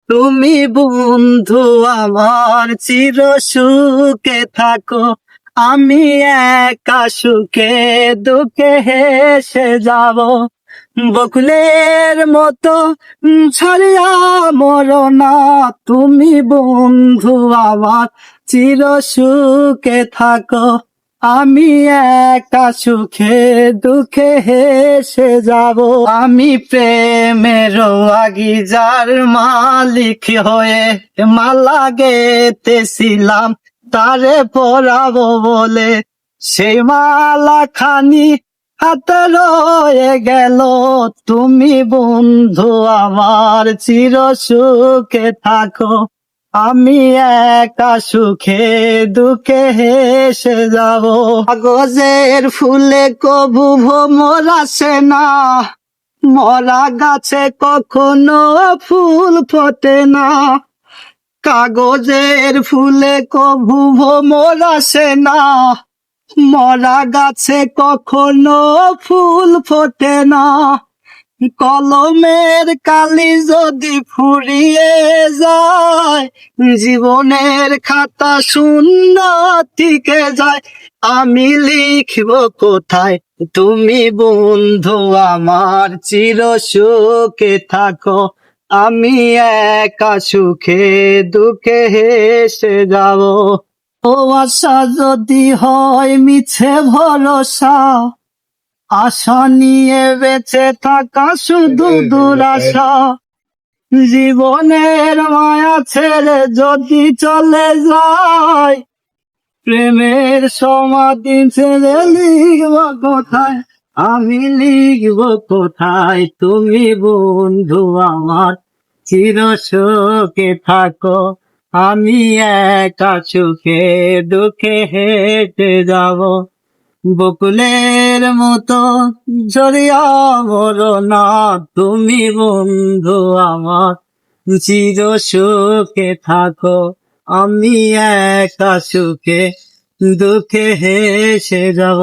তুমি বন্ধু আমার চির সুখে থাকো, আমি একা সুখে দুঃখে হেসে যাব। বকুলের মতো ছাড়িয়া মরো না, তুমি বন্ধু আমার চির সুখে থাকো, আমি একা সুখে দুঃখে হেসে যাব। আমি প্রেমের আগিজার মালিক হয়ে মালা গেতেছিলাম তারে পরাবো বলে, সেই মালা খানি হাতে রয়ে গেল। তুমি বন্ধু আমার চির সুখে থাকো, আমি একা সুখে দুঃখে হেসে যাব। কাগজের ফুলে কবু ভ্রমর আসে না, মরা গাছে কখনো ফুল ফোটে না। কাগজের ফুলে কবু ভ্রমর আসে না, মরা গাছে কখনো ফুল ফোটে না। কলমের কালি যদি ফুরিয়ে যায়, জীবনের খাতা শূন্য থেকে যায়। আমি লিখব কোথায়, তুমি বন্ধু আমার চির সুখে থাকো, আমি একা সুখে দুঃখে হেসে যাব। ও আশা যদি হয় মিছে ভরসা, আশা নিয়ে বেঁচে থাকা শুধু দুরাশা। জীবনের মায়া ছেড়ে যদি চলে যায়, প্রেমের সমাধি ছেড়ে লিখব কোথায়, আমি লিখব কোথায়, তুমি বন্ধু আমার চির সুখে থাকো, আমি একা সুখে দুঃখে হেঁটে যাব। বকুলের মতো ঝরিয়া মরো না, তুমি বন্ধু আমার চির সুখে থাকো, আমি একা সুখে দুঃখে হেসে যাব।